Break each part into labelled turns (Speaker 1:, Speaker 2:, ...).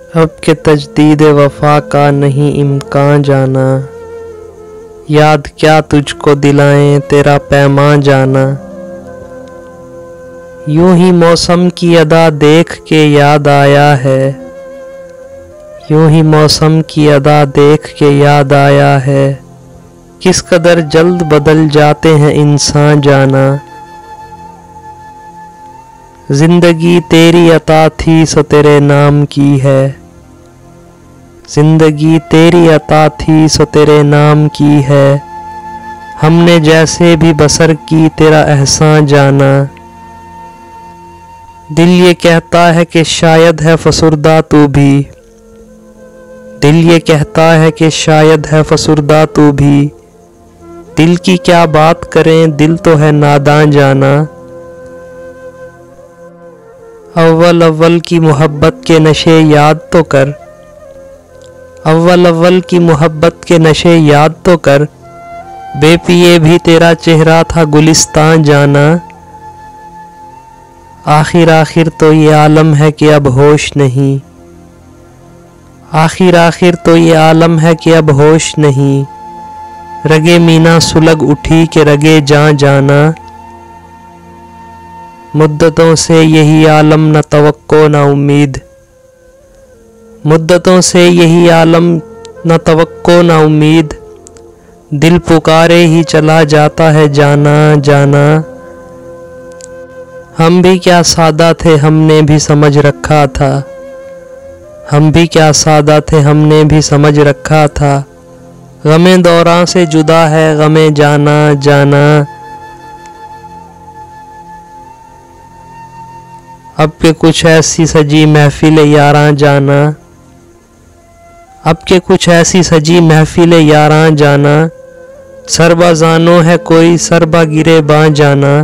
Speaker 1: अब के तजदीद वफा का नहीं इम्कान जाना, याद क्या तुझको दिलाएं तेरा पैमां जाना। यूं ही मौसम की अदा देख के याद आया है, यूं ही मौसम की अदा देख के याद आया है। किस कदर जल्द बदल जाते हैं इंसान जाना। जिंदगी तेरी अता थी सो तेरे नाम की है, जिंदगी तेरी अता थी सो तेरे नाम की है। हमने जैसे भी बसर की तेरा एहसान जाना। दिल ये कहता है कि शायद है फसुर्दा तू भी, दिल ये कहता है कि शायद है फसुर्दा तू भी। दिल की क्या बात करें दिल तो है नादान जाना। अव्वल अव्वल की मोहब्बत के नशे याद तो कर, अव्वल अव्वल की मोहब्बत के नशे याद तो कर। बेपिए भी तेरा चेहरा था गुलिस्तान जाना। आखिर आखिर तो ये आलम है कि अब होश नहीं, आखिर आखिर तो ये आलम है कि अब होश नहीं। रगे मीना सुलग उठी के रगे जान जाना। मुद्दतों से यही आलम न तवक्को न उम्मीद, मुद्दतों से यही आलम न तवक्को न उम्मीद। दिल पुकारे ही चला जाता है जाना जाना। हम भी क्या सादा थे हमने भी समझ रखा था, हम भी क्या सादा थे हमने भी समझ रखा था। गमे दौरां से जुदा है गमे जाना जाना। अब के कुछ ऐसी सजी महफिल यारां जाना, अब के कुछ ऐसी सजी महफिल यारां जाना। सरबा जानो है कोई सरबा गिरे बां जाना।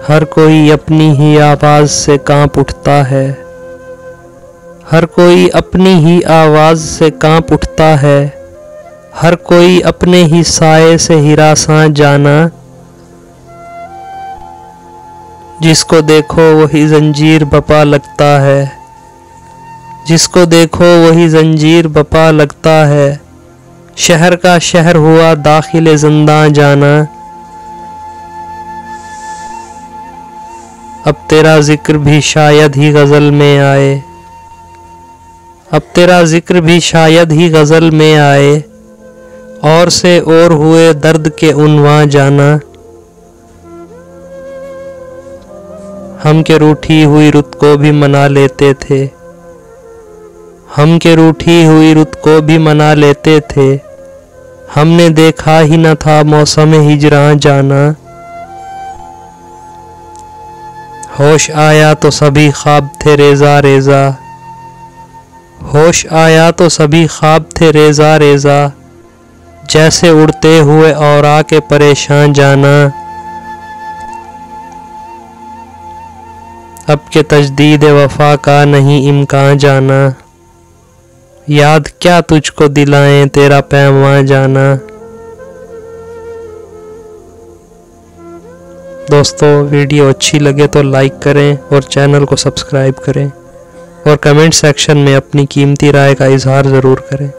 Speaker 1: हर कोई अपनी ही आवाज से कांप उठता है, हर कोई अपनी ही आवाज से कांप उठता है। हर कोई अपने ही साए से हिरासां जाना। जिसको देखो वही जंजीर बपा लगता है, जिसको देखो वही जंजीर बपा लगता है। शहर का शहर हुआ दाखिले जिंदा जाना। अब तेरा जिक्र भी शायद ही गजल में आए, अब तेरा जिक्र भी शायद ही गजल में आए। और से और हुए दर्द के उन्वां जाना। हम के रूठी हुई रुत को भी मना लेते थे, हम के रूठी हुई रुत को भी मना लेते थे। हमने देखा ही न था मौसम हिजरां जाना। होश आया तो सभी ख्वाब थे रेजा रेजा, होश आया तो सभी ख्वाब थे रेजा रेजा। जैसे उड़ते हुए और आके परेशान जाना। अब के तजदीद वफा का नहीं इम्कान जाना, याद क्या तुझको दिलाएं तेरा पैमां जाना। दोस्तों वीडियो अच्छी लगे तो लाइक करें और चैनल को सब्सक्राइब करें और कमेंट सेक्शन में अपनी कीमती राय का इजहार ज़रूर करें।